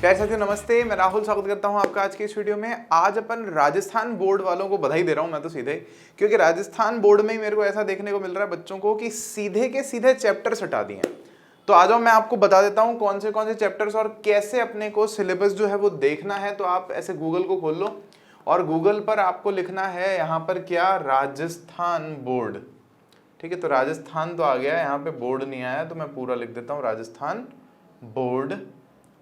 प्यारे साथियों नमस्ते, मैं राहुल स्वागत करता हूं आपका आज के इस वीडियो में। आज अपन राजस्थान बोर्ड वालों को बधाई दे रहा हूं मैं तो सीधे, क्योंकि राजस्थान बोर्ड में ही मेरे को ऐसा देखने को मिल रहा है बच्चों को कि सीधे के सीधे चैप्टर्स हटा दिए हैं। तो आ जाओ मैं आपको बता देता हूं कौन से चैप्टर्स और कैसे अपने को सिलेबस जो है वो देखना है। तो आप ऐसे गूगल को खोल लो और गूगल पर आपको लिखना है यहाँ पर क्या, राजस्थान बोर्ड। ठीक है, तो राजस्थान तो आ गया है, यहाँ पे बोर्ड नहीं आया, तो मैं पूरा लिख देता हूँ राजस्थान बोर्ड।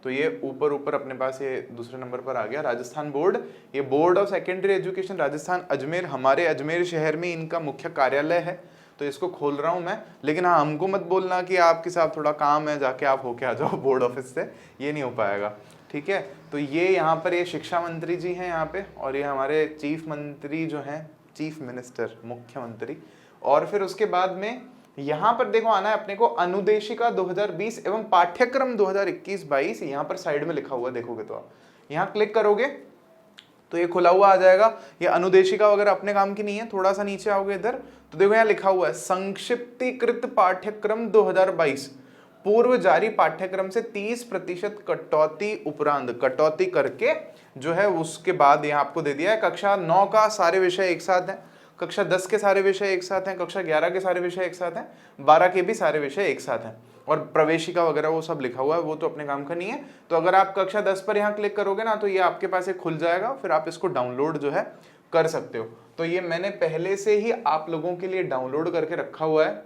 तो ये ऊपर अपने पास ये दूसरे नंबर पर आ गया राजस्थान बोर्ड। ये board of secondary education Rajasthan Ajmer, हमारे अजमेर शहर में इनका मुख्य कार्यालय है। तो इसको खोल रहा हूं मैं, लेकिन हाँ हमको मत बोलना कि आपके साथ थोड़ा काम है, जाके आप होके आ जाओ बोर्ड ऑफिस से, ये नहीं हो पाएगा। ठीक है, तो ये यहाँ पर ये शिक्षा मंत्री जी हैं यहाँ पे, और ये हमारे चीफ मंत्री जो हैं, चीफ मिनिस्टर, मुख्यमंत्री। और फिर उसके बाद में यहां पर देखो आना है अपने को अनुदेशिका 2020 एवं पाठ्यक्रम 2021-22, यहां पर साइड में लिखा हुआ देखोगे तो आप यहां क्लिक करोगे तो ये खुला हुआ आ जाएगा। ये अनुदेशिका वगैरह अपने काम की नहीं है। थोड़ा सा नीचे आओगे इधर तो देखो यहाँ लिखा हुआ है संक्षिप्तीकृत पाठ्यक्रम 2022, पूर्व जारी पाठ्यक्रम से 30% कटौती उपरांत, कटौती करके जो है उसके बाद यहाँ आपको दे दिया है कक्षा 9 का सारे विषय एक साथ हैं, कक्षा 10 के सारे विषय एक साथ हैं, कक्षा 11 के सारे विषय एक साथ हैं, 12 के भी सारे विषय एक साथ हैं, और प्रवेशिका वगैरह वो सब लिखा हुआ है, वो तो अपने काम का नहीं है। तो अगर आप कक्षा 10 पर यहाँ क्लिक करोगे ना तो ये आपके पास एक खुल जाएगा, फिर आप इसको डाउनलोड जो है कर सकते हो। तो ये मैंने पहले से ही आप लोगों के लिए डाउनलोड करके रखा हुआ है।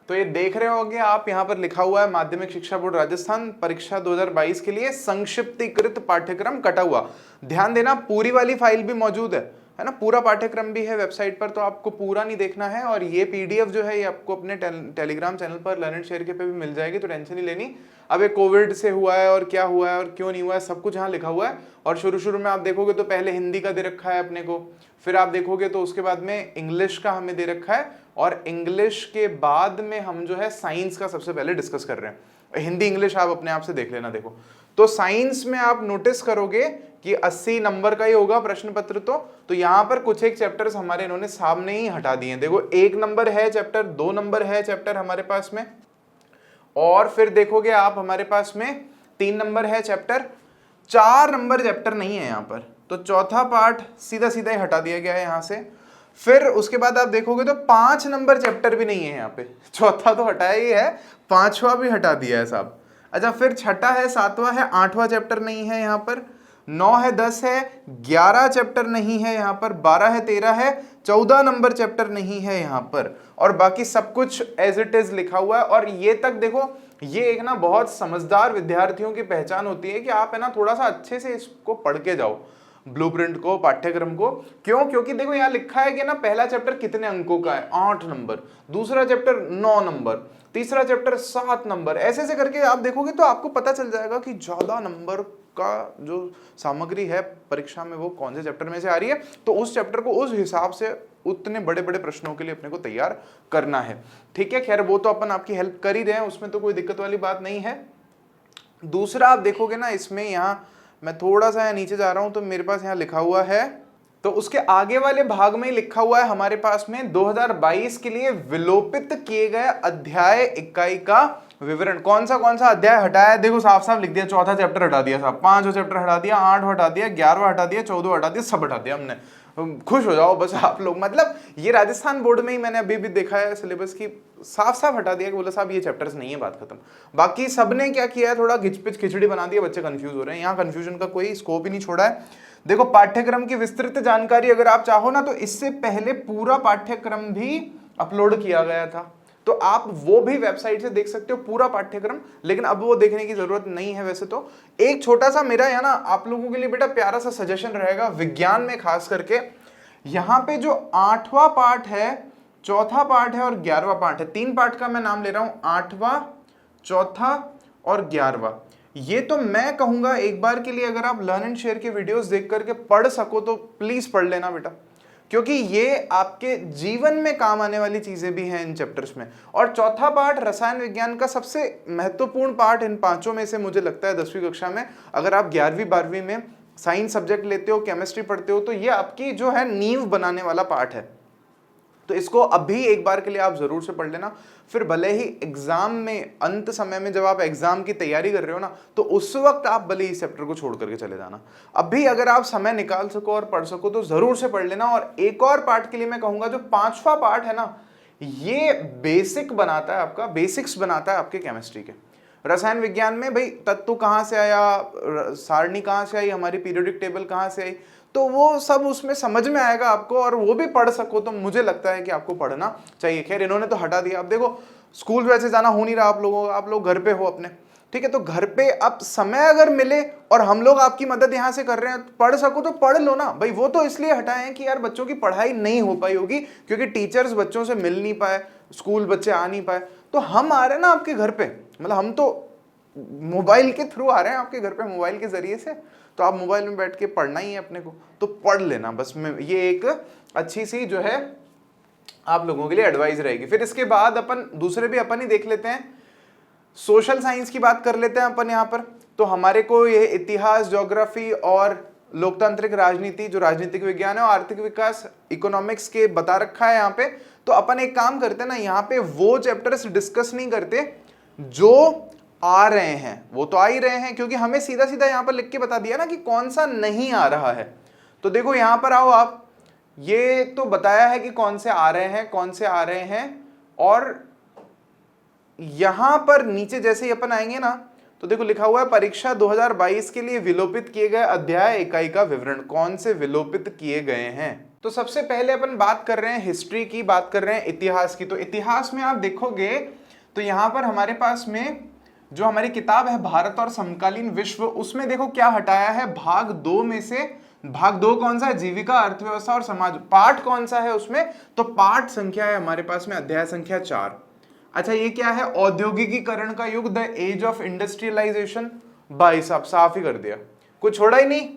तो ये देख रहे होंगे आप, यहाँ पर लिखा हुआ है माध्यमिक शिक्षा बोर्ड राजस्थान परीक्षा 2022 के लिए संक्षिप्तीकृत पाठ्यक्रम कटा हुआ। ध्यान देना पूरी वाली फाइल भी मौजूद है ना, पूरा पाठ्यक्रम भी है वेबसाइट पर, तो आपको पूरा नहीं देखना है। और ये पीडीएफ जो है ये आपको अपने टेलीग्राम चैनल पर लर्न एंड शेयर के पे भी मिल जाएगी, तो टेंशन नहीं लेनी। अब ये कोविड से हुआ है और क्या हुआ है और क्यों नहीं हुआ है सब कुछ यहाँ लिखा हुआ है। और शुरू में आप देखोगे तो पहले हिंदी का दे रखा है अपने को, फिर आप देखोगे तो उसके बाद में इंग्लिश का हमें दे रखा है, और इंग्लिश के बाद में हम जो है साइंस का सबसे पहले डिस्कस कर रहे हैं। हिंदी इंग्लिश आप अपने आप से देख लेना। देखो तो साइंस में आप नोटिस करोगे कि 80 नंबर का ही होगा प्रश्न पत्र। तो यहाँ पर कुछ एक चैप्टर्स हमारे इन्होंने सामने ही हटा दिए। देखो 1 नंबर है चैप्टर, 2 नंबर है चैप्टर हमारे पास में, और फिर देखोगे आप हमारे पास में 3 नंबर है चैप्टर, 4 नंबर चैप्टर नहीं है यहाँ पर। तो चौथा पार्ट सीधा सीधा ही हटा दिया गया है यहाँ से। फिर उसके बाद आप देखोगे तो 5 नंबर चैप्टर भी नहीं है यहाँ पे। चौथा तो हटाया ही है, 5वां भी हटा दिया है साहब। अच्छा, फिर छठा है, 7वां है, 8वां चैप्टर नहीं है यहाँ पर, 9 है, 10 है, 11 चैप्टर नहीं है यहाँ पर, 12 है, 13 है, 14 नंबर चैप्टर नहीं है यहाँ पर, और बाकी सब कुछ एज इट इज लिखा हुआ है। और ये तक देखो, ये एक ना बहुत समझदार विद्यार्थियों की पहचान होती है कि आप है ना थोड़ा सा अच्छे से इसको पढ़ के जाओ, ब्लूप्रिंट को, पाठ्यक्रम को। क्यों? क्योंकि देखो यहाँ लिखा है कि ना पहला चैप्टर कितने अंकों का है, 8 नंबर, दूसरा चैप्टर 9 नंबर, तीसरा चैप्टर 7 नंबर, ऐसे ऐसे करके आप देखोगे तो आपको पता चल जाएगा कि ज्यादा नंबर का जो सामग्री है परीक्षा में वो कौन से चैप्टर में से आ रही है। तो उस चैप्टर को उस हिसाब से उतने बड़े बड़े प्रश्नों के लिए अपने को तैयार करना है। ठीक है, खैर वो तो अपन आपकी हेल्प कर ही रहे हैं, उसमें तो कोई दिक्कत वाली बात नहीं है। दूसरा आप देखोगे ना इसमें, यहाँ मैं थोड़ा सा यहाँ नीचे जा रहा हूं तो मेरे पास यहाँ लिखा हुआ है, तो उसके आगे वाले भाग में लिखा हुआ है हमारे पास में 2022 के लिए विलोपित किए गए अध्याय इकाई का विवरण। कौन सा अध्याय हटाया है देखो, साफ साफ लिख दिया। चौथा चैप्टर हटा दिया साहब, 5वां चैप्टर हटा दिया, 8वां हटा दिया, 11वां हटा दिया, 14वां हटा दिया, सब हटा दिया हमने। खुश हो जाओ बस आप लोग। मतलब ये राजस्थान बोर्ड में ही मैंने अभी भी देखा है सिलेबस की, साफ साफ हटा दिया कि बोला साहब ये चैप्टर्स नहीं है, बात खत्म। बाकी सबने क्या किया है, थोड़ा घिचपिच खिचड़ी बना दिया, बच्चे कंफ्यूज हो रहे हैं। यहाँ कंफ्यूजन का कोई स्कोप ही नहीं छोड़ा है। देखो पाठ्यक्रम की विस्तृत जानकारी अगर आप चाहो ना तो इससे पहले पूरा पाठ्यक्रम भी अपलोड किया गया था, तो आप वो भी वेबसाइट से देख सकते हो पूरा पाठ्यक्रम, लेकिन अब वो देखने की जरूरत नहीं है। वैसे तो एक छोटा सा मेरा है ना आप लोगों के लिए बेटा प्यारा सा सजेशन रहेगा, विज्ञान में खास करके यहाँ पे जो 8वां पार्ट है, चौथा पार्ट है और 11वां पार्ट है, 3 पार्ट का मैं नाम ले रहा हूं, 8वां, चौथा और 11वां। ये तो मैं कहूंगा एक बार के लिए अगर आप लर्न एंड शेयर के वीडियोस देख करके पढ़ सको तो प्लीज पढ़ लेना बेटा, क्योंकि ये आपके जीवन में काम आने वाली चीजें भी हैं इन चैप्टर्स में। और चौथा पार्ट रसायन विज्ञान का सबसे महत्वपूर्ण पार्ट इन 5 में से मुझे लगता है 10वीं कक्षा में, अगर आप 11वीं 12वीं में साइंस सब्जेक्ट लेते हो, केमिस्ट्री पढ़ते हो, तो ये आपकी जो है नींव बनाने वाला पार्ट है। तो इसको अभी एक बार के लिए आप जरूर से पढ़ लेना, फिर भले ही एग्जाम में अंत समय में जब आप एग्जाम की तैयारी कर रहे हो ना, तो उस वक्त आप भले इस चैप्टर को छोड़ करके चले जाना। अभी अगर आप समय निकाल सको और पढ़ सको तो जरूर से पढ़ लेना। और एक और पार्ट के लिए मैं कहूंगा, जो 5वां पार्ट है ना, ये बेसिक बनाता है, आपका बेसिक्स बनाता है आपके केमिस्ट्री के। रसायन विज्ञान में भाई तत्व कहाँ से आया, सारणी कहाँ से आई, हमारी पीरियोडिक टेबल कहाँ से आई, तो वो सब उसमें समझ में आएगा आपको, और वो भी पढ़ सको तो मुझे लगता है कि आपको पढ़ना चाहिए। खैर इन्होंने तो हटा दिया, अब देखो स्कूल वैसे जाना हो नहीं रहा आप लोगों का, आप लोग घर पे हो अपने, ठीक है, तो घर पे अब समय अगर मिले और हम लोग आपकी मदद यहाँ से कर रहे हैं, पढ़ सको तो पढ़ लो ना भाई। वो तो इसलिए हटाए हैं कि यार बच्चों की पढ़ाई नहीं हो पाई होगी क्योंकि टीचर्स बच्चों से मिल नहीं पाए, स्कूल बच्चे आ नहीं पाए, तो हम आ रहे हैं ना आपके घर पे, मतलब हम तो मोबाइल के थ्रू आ रहे हैं आपके घर पे, मोबाइल के जरिए से, तो आप मोबाइल में बैठ के पढ़ना ही है अपने को, तो पढ़ लेना बस। मैं ये एक अच्छी सी जो है आप लोगों के लिए एडवाइस रहेगी। फिर इसके बाद अपन दूसरे भी अपन ही देख लेते हैं, सोशल साइंस की बात कर लेते हैं अपन यहाँ पर। तो हमारे को ये इतिहास, ज्योग्राफी और लोकतांत्रिक राजनीति, जो राजनीतिक विज्ञान है, और आर्थिक विकास, इकोनॉमिक्स के बता रखा है यहाँ पे। तो अपन एक काम करते हैं ना, यहाँ पे वो चैप्टर्स डिस्कस नहीं करते जो आ रहे हैं, वो तो आ ही रहे हैं, क्योंकि हमें सीधा सीधा यहाँ पर लिख के बता दिया ना कि कौन सा नहीं आ रहा है। तो देखो यहाँ पर आओ आप, ये तो बताया है कि कौन से आ रहे हैं, कौन से आ रहे हैं, और यहां पर नीचे जैसे ही अपन आएंगे ना, तो देखो लिखा हुआ है परीक्षा 2022 के लिए विलोपित किए गए अध्याय इकाई का विवरण। कौन से विलोपित किए गए हैं? तो सबसे पहले अपन बात कर रहे हैं हिस्ट्री की, बात कर रहे हैं इतिहास की। तो इतिहास में आप देखोगे तो यहां पर हमारे पास में जो हमारी किताब है भारत और समकालीन विश्व, उसमें देखो क्या हटाया है, भाग 2 में से। भाग 2 कौन सा है? जीविका, अर्थव्यवस्था और समाज। पाठ कौन सा है उसमें? तो पाठ संख्या है हमारे पास में अध्याय संख्या 4। अच्छा ये क्या है? औद्योगिकीकरण का युग, द एज ऑफ इंडस्ट्रियलाइजेशन। भाई साहब साफ ही कर दिया, कुछ छोड़ा ही नहीं,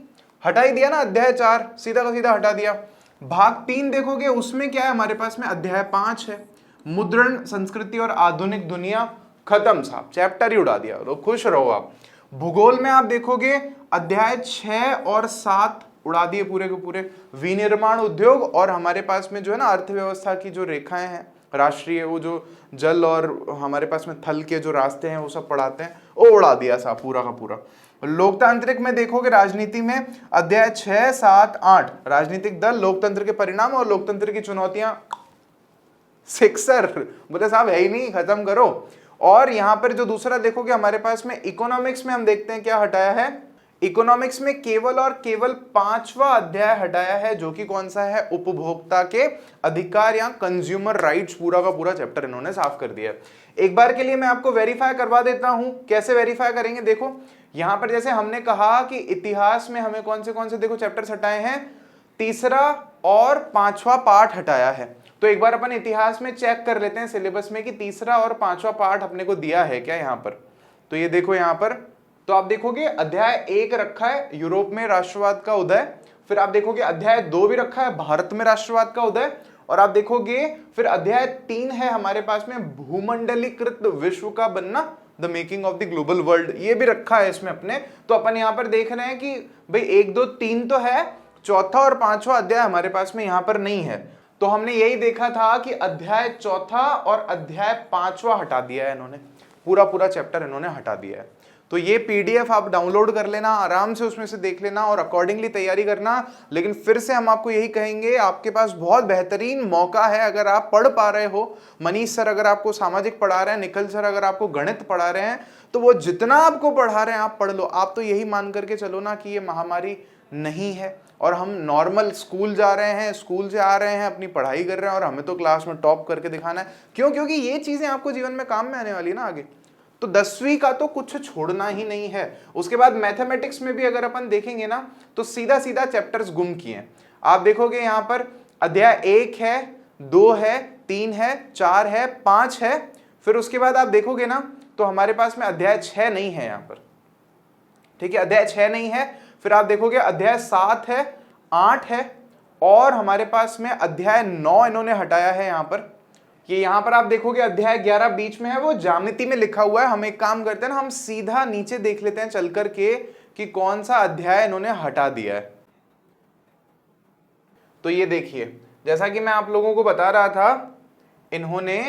हटा ही दिया ना, अध्याय 4 सीधा का सीधा हटा दिया। भाग 3 देखोगे उसमें क्या है हमारे पास में, अध्याय 5 है, मुद्रण, संस्कृति और आधुनिक दुनिया। खत्म साहब, चैप्टर ही उड़ा दिया, तो खुश रहो आप। भूगोल में आप देखोगे अध्याय 6 और 7 उड़ा दिए पूरे के पूरे। विनिर्माण उद्योग और हमारे पास में जो है ना अर्थव्यवस्था की जो रेखाएं हैं राष्ट्रीय, वो जो जल और हमारे पास में थल के जो रास्ते हैं वो सब पढ़ाते हैं, वो उड़ा दिया साहब पूरा का पूरा। लोकतांत्रिक में देखोगे राजनीति में अध्याय 6, 7, 8, राजनीतिक दल, लोकतंत्र के परिणाम और लोकतंत्र की चुनौतियां। सिक्सर बोले साहब है ही नहीं, खत्म करो। और यहां पर जो दूसरा देखोगे हमारे पास में इकोनॉमिक्स में हम देखते हैं क्या हटाया है। इकोनॉमिक्स में केवल और केवल 5वां अध्याय हटाया है, जो कि कौन सा है, उपभोक्ता के अधिकार या कंज्यूमर राइट्स। पूरा का पूरा चैप्टर इन्होंने साफ कर दिया है। एक बार के लिए मैं आपको वेरीफाई करवा देता हूं, कैसे वेरीफाई करेंगे। देखो यहां पर जैसे हमने कहा कि इतिहास में हमें कौन से देखो चैप्टर्स हटाए हैं, 3रा और 5वां पार्ट हटाया है। तो एक बार अपन इतिहास में चेक कर लेते हैं सिलेबस में कि 3रा और 5वां पार्ट अपने को दिया है क्या यहाँ पर। तो ये देखो यहाँ पर, तो आप देखोगे अध्याय 1 रखा है यूरोप में राष्ट्रवाद का उदय, फिर आप देखोगे अध्याय 2 भी रखा है भारत में राष्ट्रवाद का उदय, और आप देखोगे फिर अध्याय 3 है हमारे पास में भूमंडलीकृत विश्व का बनना, the making of the global world, ये भी रखा है इसमें अपने। तो अपन यहाँ पर देख रहे हैं कि भाई 1, 2, 3 तो है, चौथा और 5वां अध्याय हमारे पास में यहाँ पर नहीं है। तो हमने यही देखा था कि अध्याय 4 और अध्याय 5वां हटा दिया है इन्होंने, पूरा पूरा चैप्टर इन्होंने हटा दिया है। तो ये पीडीएफ आप डाउनलोड कर लेना, आराम से उसमें से देख लेना और अकॉर्डिंगली तैयारी करना। लेकिन फिर से हम आपको यही कहेंगे, आपके पास बहुत बेहतरीन मौका है अगर आप पढ़ पा रहे हो। मनीष सर अगर आपको सामाजिक पढ़ा रहे हैं, निखिल सर अगर आपको गणित पढ़ा रहे हैं, तो वो जितना आपको पढ़ा रहे हैं आप पढ़ लो। आप तो यही मान करके चलो ना कि ये महामारी नहीं है और हम नॉर्मल स्कूल जा रहे हैं, स्कूल से आ रहे हैं, अपनी पढ़ाई कर रहे हैं और हमें तो क्लास में टॉप करके दिखाना है। क्यों? क्योंकि ये चीजें आपको जीवन में काम में आने वाली है ना आगे। तो 10वीं का तो कुछ छोड़ना ही नहीं है। उसके बाद मैथमेटिक्स में भी अगर अपन देखेंगे ना, तो सीधा सीधा चैप्टर्स गुम किए। आप देखोगे यहाँ पर अध्याय 1 है, 2 है, 3 है, 4 है, 5 है। फिर उसके बाद आप देखोगे ना तो हमारे पास में अध्याय 6 नहीं है यहाँ पर, ठीक है, अध्याय 6 नहीं है। फिर आप देखोगे अध्याय 7 है, 8 है, और हमारे पास में अध्याय 9 इन्होंने हटाया है यहाँ पर। ये यहाँ पर आप देखोगे अध्याय 11 बीच में है, वो ज्यामिति में लिखा हुआ है। हम एक काम करते हैं ना, हम सीधा नीचे देख लेते हैं चल करके कि कौन सा अध्याय इन्होंने हटा दिया है। तो ये देखिए जैसा कि मैं आप लोगों को बता रहा था, इन्होंने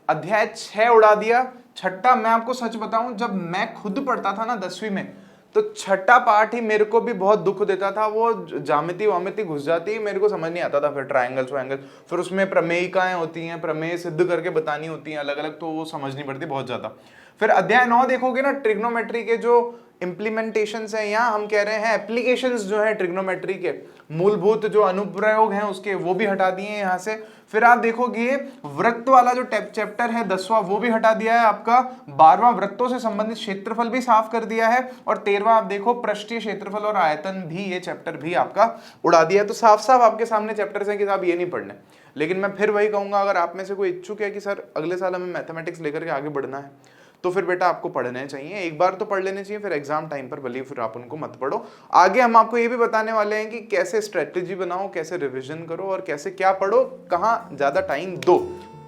अध्याय 6 उड़ा दिया। छठा, मैं आपको सच बताऊं, जब मैं खुद पढ़ता था ना 10वीं में, तो छठा पार्ट ही मेरे को भी बहुत दुख देता था। वो ज्यामिति वामिति घुस जाती, मेरे को समझ नहीं आता था। फिर ट्रायंगल्स वायंगल्स, फिर उसमें प्रमेयिकाएं होती हैं, प्रमेय सिद्ध करके बतानी होती हैं अलग अलग, तो वो समझनी पड़ती बहुत ज्यादा। फिर अध्याय 9 देखोगे ना, ट्रिग्नोमेट्री के जो इंप्लीमेंटेशंस हैं, या हम कह रहे हैं एप्लीकेशंस जो है ट्रिग्नोमेट्री के, मूलभूत जो अनुप्रयोग हैं उसके, वो भी हटा दिए हैं यहाँ से। फिर आप देखोगे वृत्त वाला जो चैप्टर है 10वां, वो भी हटा दिया है आपका। 12वां वृत्तों से संबंधित क्षेत्रफल भी साफ कर दिया है। और 13वां आप देखो पृष्ठीय क्षेत्रफल और आयतन भी, ये चैप्टर भी आपका उड़ा दिया है। तो साफ साफ आपके सामने चैप्टर्स हैं कि साहब ये नहीं पढ़ने। लेकिन मैं फिर वही कहूंगा, अगर आप में से कोई इच्छुक है कि सर अगले साल हमें मैथमेटिक्स लेकर के आगे बढ़ना है, तो फिर बेटा आपको पढ़ने चाहिए, एक बार तो पढ़ लेने चाहिए, फिर एग्जाम टाइम पर भले फिर आप उनको मत पढ़ो। आगे हम आपको ये भी बताने वाले हैं कि कैसे स्ट्रेटेजी बनाओ, कैसे रिवीजन करो, और कैसे क्या पढ़ो, कहाँ ज्यादा टाइम दो,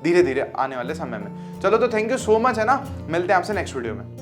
धीरे धीरे आने वाले समय में। चलो तो थैंक यू सो मच, है ना, मिलते हैं आपसे नेक्स्ट वीडियो में।